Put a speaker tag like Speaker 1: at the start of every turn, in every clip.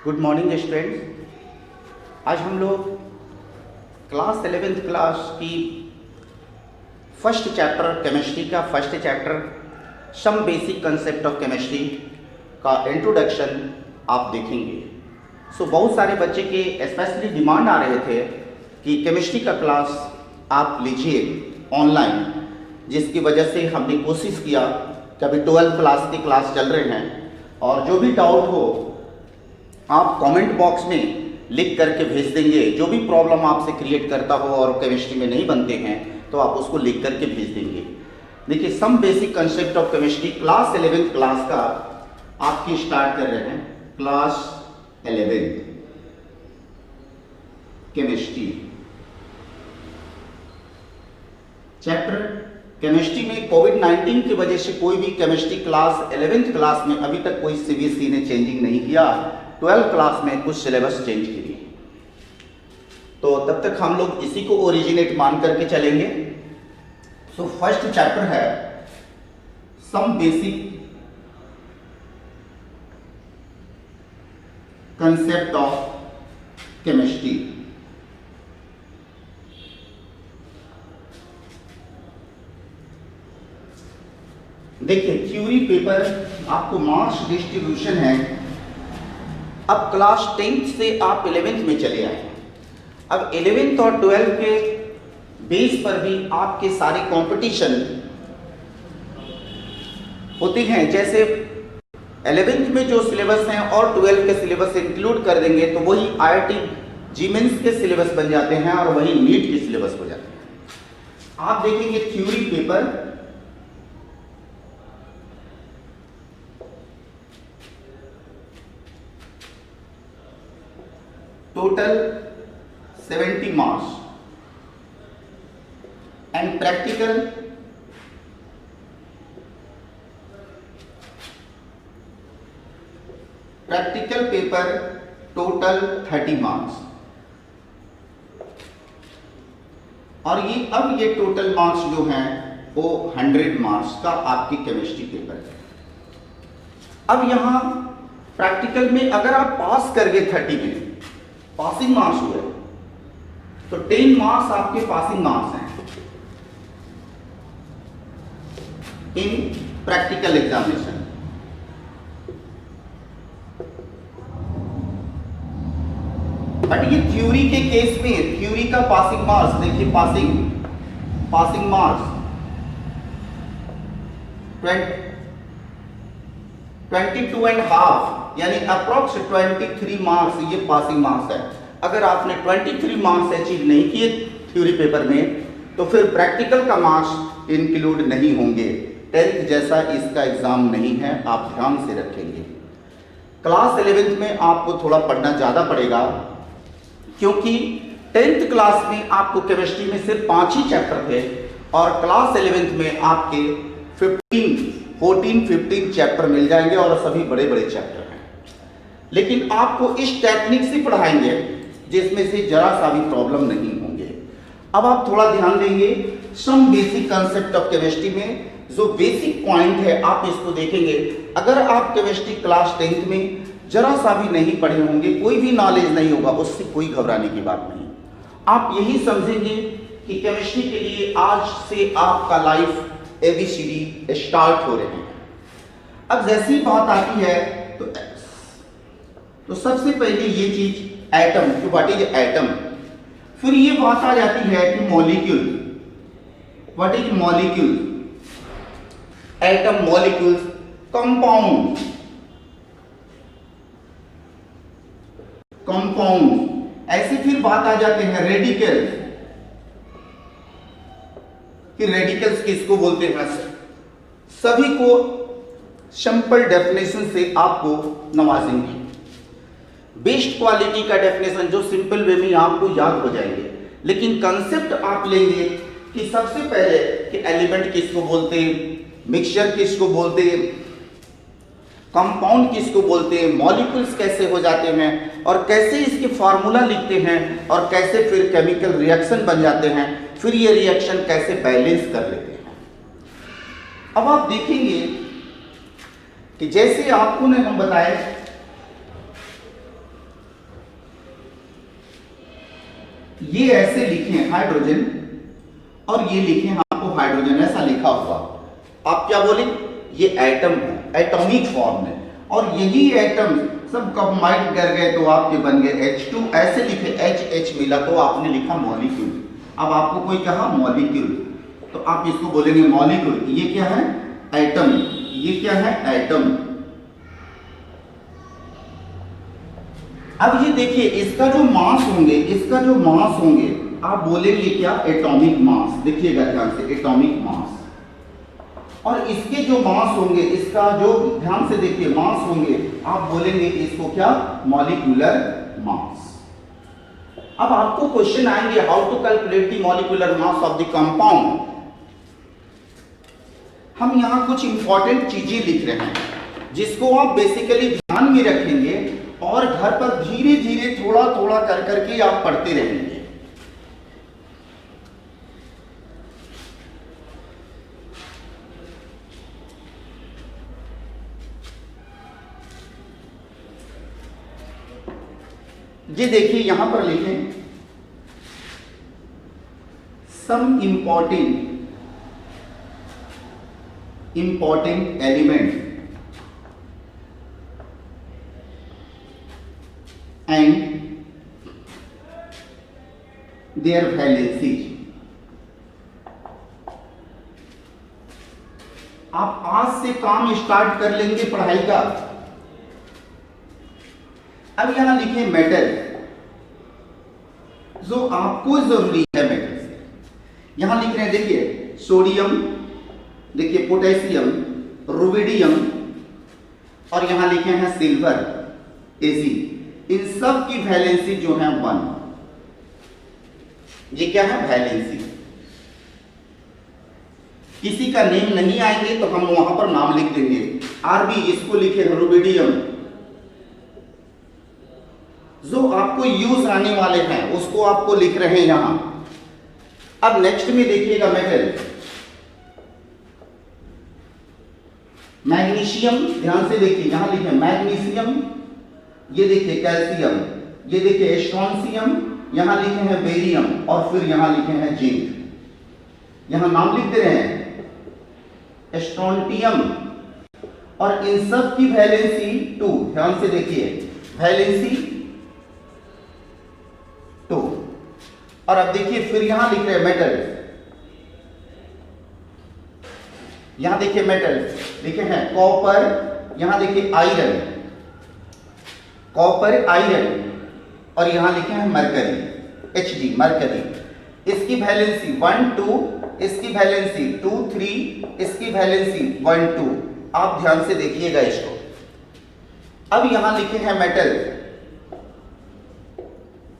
Speaker 1: Good morning students. आज हम लोग क्लास 11th क्लास की फर्स्ट चैप्टर केमिस्ट्री का first chapter some basic concept of chemistry का इंट्रोडक्शन आप देखेंगे। बहुत सारे बच्चे के स्पेशली डिमांड आ रहे थे कि केमिस्ट्री का क्लास आप लीजिए ऑनलाइन, जिसकी वजह से हमने कोशिश किया कि अभी 12th क्लास की क्लास चल रहे हैं और जो भी डाउट हो आप कमेंट बॉक्स में लिख करके भेज देंगे। जो भी प्रॉब्लम आपसे क्रिएट करता हो और केमिस्ट्री में नहीं बनते हैं तो आप उसको लिख करके भेज देंगे। देखिए, some basic concept of chemistry class 11th class का आपकी स्टार्ट कर रहे हैं। क्लास 11 केमिस्ट्री चैप्टर केमिस्ट्री में कोविड-19 की वजह से कोई भी केमिस्ट्री क्लास 11th क्लास में अभी तक कोई सीबीएसई ने चेंजिंग नहीं किया। 12th क्लास में कुछ सिलेबस चेंज किए, तो तब तक हम लोग इसी को ओरिजिनेट मान करके चलेंगे। फर्स्ट चैप्टर है some basic concept of chemistry. देखिए, थ्योरी पेपर आपको मार्क्स डिस्ट्रीब्यूशन है। अब क्लास 10th से आप 11th में चले आए हैं। अब 11th और 12th के बेस पर भी आपके सारे कंपटीशन होते हैं। जैसे 11th में जो सिलेबस हैं और 12th के सिलेबस इंक्लूड कर देंगे तो वही IIT जीमेंस के सिलेबस बन जाते हैं और वही नीट के सिलेबस हो जाते हैं। आप देखेंगे theory paper total 70 marks and practical paper total 30 marks. और ये टोटल मार्क्स जो हैं वो 100 मार्क्स का आपकी केमिस्ट्री पेपर है। अब यहां प्रैक्टिकल में अगर आप पास कर गए 30 में, पासिंग मार्क्स हुए, तो 10 मार्क्स आपके पासिंग मार्क्स हैं इन प्रैक्टिकल एग्जामिनेशन। बट ये थ्योरी के केस में थ्योरी का पासिंग मार्क्स देखिए, पासिंग मार्क्स 22.5 यानी अप्रॉक्स 23 मार्क्स ये पासिंग मार्क्स है। अगर आपने 23 मार्क्स अचीव नहीं किए थ्योरी पेपर में तो फिर प्रैक्टिकल का मार्क्स इंक्लूड नहीं होंगे। 10th जैसा इसका एग्जाम नहीं है, आप ध्यान से रखेंगे। क्लास 11th में आपको थोड़ा पढ़ना ज़्यादा पड़ेगा, क्योंकि 10th क्लास में आपको केमिस्ट्री में सिर्फ 5 ही चैप्टर थे और क्लास 11th में आपके 14-15 चैप्टर मिल जाएंगे और सभी बड़े बड़े चैप्टर हैं। लेकिन आपको इस टेक्निक से पढ़ाएंगे जिसमें से जरा सा भी प्रॉब्लम नहीं होंगे। अब आप थोड़ा ध्यान देंगे, some basic concept of chemistry में जो बेसिक पॉइंट है आप इसको देखेंगे। अगर आप केमिस्ट्री क्लास 10th में जरा सा भी नहीं पढ़े होंगे, कोई भी नॉलेज नहीं होगा, उससे कोई घबराने की बात नहीं। आप यही समझेंगे कि केमिस्ट्री के लिए आज से आपका लाइफ ABCD स्टार्ट हो रहे हैं। अब जैसी बात आती है तो सबसे पहले ये चीज एटम, कि व्हाट इज एटम। फिर ये बात आ जाती है कि molecule, what is molecule, atom, molecules, compound, ऐसे फिर बात आ जाते हैं रेडिकल्स, कि रेडिकल्स किसको बोलते हैं। सभी को सिंपल डेफिनेशन से आपको नवाजेंगे। बेस्ट क्वालिटी का डेफिनेशन जो सिंपल वे में आपको याद हो जाएंगे। लेकिन कंसेप्ट आप लेंगे कि सबसे पहले कि एलिमेंट किसको बोलते हैं, मिक्सचर किसको बोलते हैं, कंपाउंड किसको बोलते हैं, मॉलिक्यूल्स कैसे हो जाते हैं और कैसे इसके फार्मूला लिखते हैं और कैसे फिर केमिकल रिएक्शन बन जाते हैं, फिर ये रिएक्शन कैसे बैलेंस कर लेते हैं। अब आप देखेंगे कि जैसे आपको ने हम बताए ये ऐसे लिखें हाइड्रोजन और ये लिखें आपको हाइड्रोजन, ऐसा लिखा हुआ, आप क्या बोले, ये एटम है, एटॉमिक फॉर्म है। और यही एटम सब कंबाइन कर गए तो आपके बन गए H2, ऐसे लिखे HH मिला तो आपने लिखा मॉलिक्यूल। अब आपको कोई कहा मॉलिक्यूल, तो आप इसको बोलेंगे मॉलिक्यूल। ये क्या है, एटम, ये क्या है, एटम। अब ये देखिए इसका जो मास होंगे, इसका जो मास होंगे आप बोलेंगे क्या, एटॉमिक मास। देखिएगा ध्यान से, एटॉमिक मास। और इसके जो मास होंगे, इसका जो, ध्यान से देखिए, मास होंगे, आप बोलेंगे इसको क्या, मॉलिक्यूलर मास। अब आपको क्वेश्चन आएंगे, how to calculate the molecular mass of the compound. हम यहां कुछ इंपॉर्टेंट चीजें लिख रहे हैं जिसको आप बेसिकली ध्यान में रखेंगे और घर पर धीरे धीरे थोड़ा थोड़ा कर करके आप पढ़ते रहेंगे। ये देखिए यहां पर लिखें some important element and their valency। आप आज से काम स्टार्ट कर लेंगे पढ़ाई का। अब यहां लिखे मेटल, जो आपको जरूरी है मेटल से, यहां लिख रहे हैं, देखिए सोडियम, देखिए पोटेशियम, रुबिडियम, और यहां लिखे हैं सिल्वर, Ag। इन सब की वैलेंसी जो है 1। ये क्या है, वैलेंसी। किसी का नेम नहीं आएंगे तो हम वहां पर नाम लिख देंगे। Rb, इसको लिखे रुबिडियम। जो आपको यूज आने वाले हैं उसको आपको लिख रहे हैं यहां। अब नेक्स्ट में देखिएगा मेटल, मैग्नीशियम, ध्यान से देखिए, यहां लिखे मैग्नीशियम, ये देखिए कैल्शियम, ये देखिए स्ट्रोंशियम, यहां लिखे हैं बेरियम, और फिर यहां लिखे हैं जिंक। यहां नाम लिख दे रहे हैं स्ट्रोंटियम, और इन सब की वैलेंसी 2। ध्यान से देखिए, वैलेंसी 2। और अब देखिए फिर यहां लिख रहे हैं मेटल, यहां देखिए मेटल लिखे हैं कॉपर, यहां देखिए आयरन, कॉपर आयरन, और यहां लिखे हैं मरकरी, Hg, मरकरी। इसकी वैलेंसी 1 2, इसकी वैलेंसी 2 3, इसकी वैलेंसी 1 2। आप ध्यान से देखिएगा इसको। अब यहां लिखे हैं मेटल,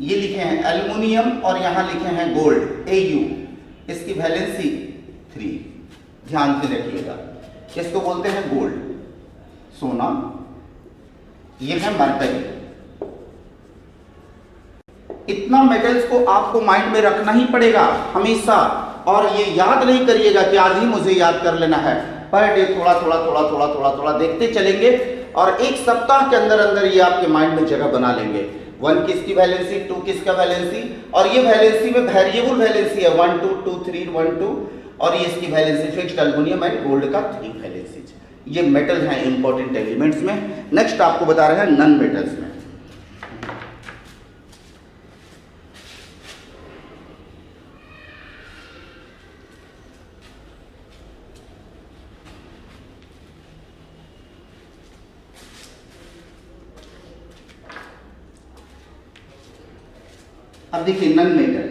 Speaker 1: ये लिखे हैं एल्युमिनियम, और यहां लिखे हैं गोल्ड, Au। इसकी वैलेंसी 3। ध्यान से रखिएगा, इसको बोलते हैं गोल्ड, सोना। ये है मरकरी। इतना मेटल्स को आपको माइंड में रखना ही पड़ेगा हमेशा, और ये याद नहीं करिएगा कि आज ही मुझे याद कर लेना है। पर डे थोड़ा थोड़ा थोड़ा थोड़ा थोड़ा थोड़ा देखते चलेंगे, और एक सप्ताह के अंदर अंदर ये आपके माइंड में जगह बना लेंगे। 1 किसकी वैलेंसी, 2 किसका वैलेंसी, और ये वैलेंसी में वेरिएबल वैलेंसी है 1 2 2 3 1 2, और ये इसकी valency fixed aluminium and gold का 3 वैलेंसी। ये मेटल हैं इंपॉर्टेंट एलिमेंट्स में। नेक्स्ट आपको बता रहे हैं नॉन मेटल्स में। अब देखिए नॉन मेटल,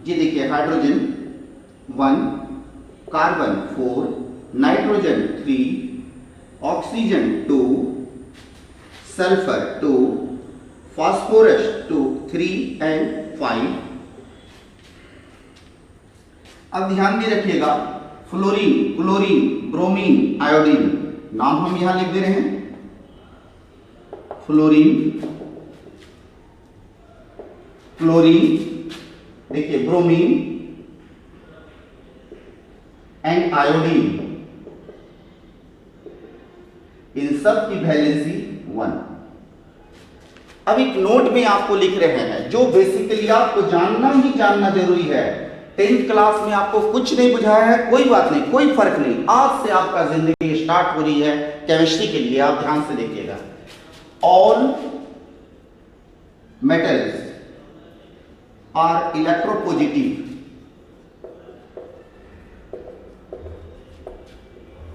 Speaker 1: ये देखिए hydrogen 1, carbon 4, nitrogen 3, oxygen 2, sulphur 2, phosphorus 2 3 and 5। अब ध्यान भी रखिएगा, फ्लोरीन, क्लोरीन, ब्रोमीन, आयोडीन, नाम हम यहां लिख दे रहे हैं। फ्लोरीन, क्लोरीन, देखिए ब्रोमीन एंड आयोडीन, इन सब की वैलेंसी 1। अब एक नोट में आपको लिख रहे हैं जो बेसिकली आपको जानना ही जानना जरूरी है। 10th क्लास में आपको कुछ नहीं बुझाया है, कोई बात नहीं, कोई फर्क नहीं, आज से आपका जिंदगी स्टार्ट हो रही है केमिस्ट्री के लिए। आप ध्यान से देखिएगा, all metals are electropositive,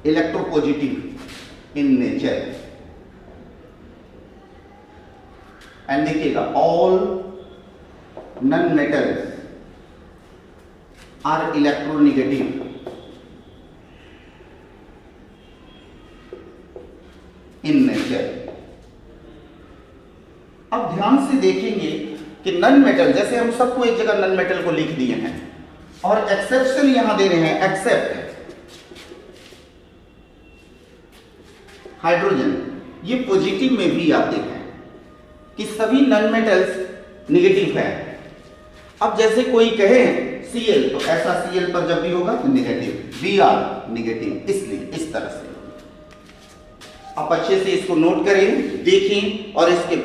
Speaker 1: electropositive in nature. And देखिएगा, all non metals are electronegative in nature. अब ध्यान से देखेंगे कि नॉन मेटल, जैसे हम सबको एक जगह नॉन मेटल को लिख दिए हैं और एक्सेप्शन यहां दे रहे हैं, एक्सेप्ट हाइड्रोजन, ये पॉजिटिव में भी आते हैं कि सभी नॉन मेटल्स निगेटिव है। अब जैसे कोई कहे Cl, तो ऐसा Cl पर जब भी होगा तो निगेटिव, Br निगेटिव, इसलिए इस तरह से आप अच्छे से इसको नोट करें, देखें और इसके